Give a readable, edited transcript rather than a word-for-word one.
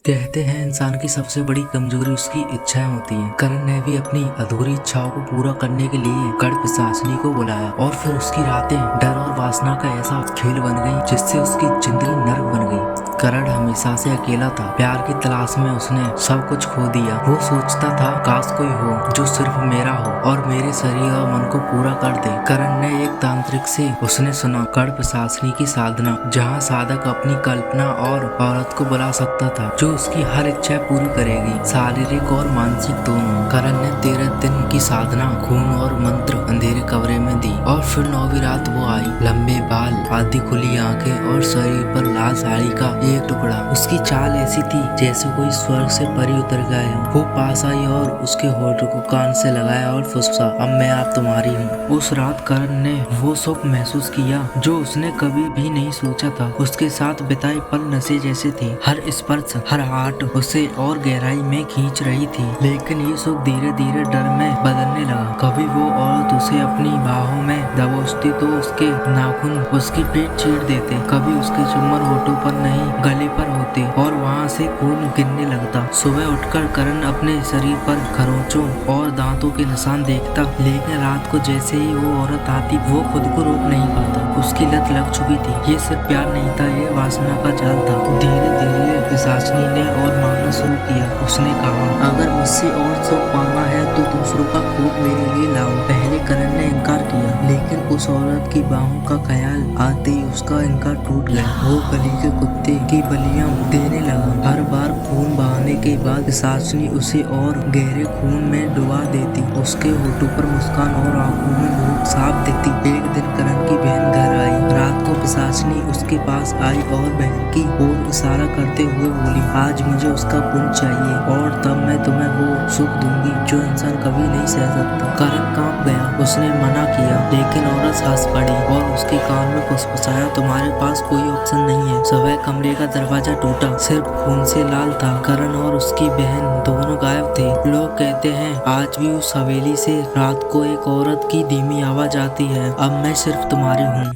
कहते हैं इंसान की सबसे बड़ी कमजोरी उसकी इच्छाएं होती हैं। करण ने भी अपनी अधूरी इच्छाओं को पूरा करने के लिए गढ़ पिशाचिनी को बुलाया और फिर उसकी रातें डर और वासना का ऐसा खेल बन गई जिससे उसकी जिंदगी नर्क बन गई। करण हमेशा से अकेला था। प्यार की तलाश में उसने सब कुछ खो दिया। वो सोचता था काश कोई हो जो सिर्फ मेरा हो और मेरे शरीर और मन को पूरा कर दे। करण ने एक तांत्रिक से उसने सुना गढ़ पिशाचिनी की साधना, जहाँ साधक अपनी कल्पना और औरत को बुला सकता था जो उसकी हर इच्छा पूरी करेगी, शारीरिक और मानसिक दोनों। करण ने 13 दिन की साधना खून और मंत्र अंधेरे कमरे में दी और फिर 9वीं रात वो आई। लंबे बाल, आधी खुली आंखें और शरीर पर लाल साड़ी का एक टुकड़ा। उसकी चाल ऐसी थी जैसे कोई स्वर्ग से परी उतर गया हो। वो पास आई और उसके होठों को कान से लगाया और फुसफुसा, अब मैं आप तुम्हारी हूँ। उस रात करण ने वो सुख महसूस किया जो उसने कभी भी नहीं सोचा था। उसके साथ बिताए पल नशे जैसे थे। हर स्पर्श, हर हाथ उसे और गहराई में खींच रही थी। लेकिन ये सुख धीरे धीरे डर में बदलने लगा। कभी वो औरत उसे अपनी बाहों में दबोचती तो उसके नाखून उसकी पीठ चीर देते, कभी उसके चुम्बन होठों पर नहीं गले पर होते और वहाँ से खून गिरने लगता। सुबह उठकर करण अपने शरीर पर खरोंचों और दांतों के निशान देखता, लेकिन रात को जैसे ही वो औरत आती वो खुद को रोक नहीं पाता। उसकी लत लग चुकी थी। ये सिर्फ प्यार नहीं था, ये वासना का जाल था। धीरे धीरे पिशाचिनी ने और मारना शुरू किया। उसने कहा, अगर मुझसे और सुख पाना है तो दूसरों का खून मेरे लिए लाओ। पहले करण ने इनकार किया, लेकिन उस औरत की बाहों का ख्याल आते ही उसका इनकार टूट गया। वो गली के कुत्ते की बलियां देने लगा। हर बार खून बहाने के बाद पिशाचिनी उसे और गहरे खून में डुबा देती। उसके होठों पर मुस्कान और आंखों में भूख साफ दिखती। एक दिन करण की बहन घर आई। रात को पिशाचिनी उसके पास आई और बहन की ओर इशारा करते हुए बोली, आज मुझे उसका खून चाहिए और तब मैं तुम्हें वो सुख दूंगी जो इंसान कभी नहीं सह सकता। करण कांप गया। उसने मना किया, लेकिन औरत हंस पड़ी और उसके कान में फुसफुसाया, तुम्हारे पास कोई ऑप्शन नहीं है। सुबह कमरे का दरवाजा टूटा, सिर्फ खून से लाल था। करण और उसकी बहन दोनों गायब थे। लोग कहते हैं आज भी उस हवेली से रात को एक औरत की धीमी आवाज आती है, अब मैं सिर्फ तुम्हारी हूँ।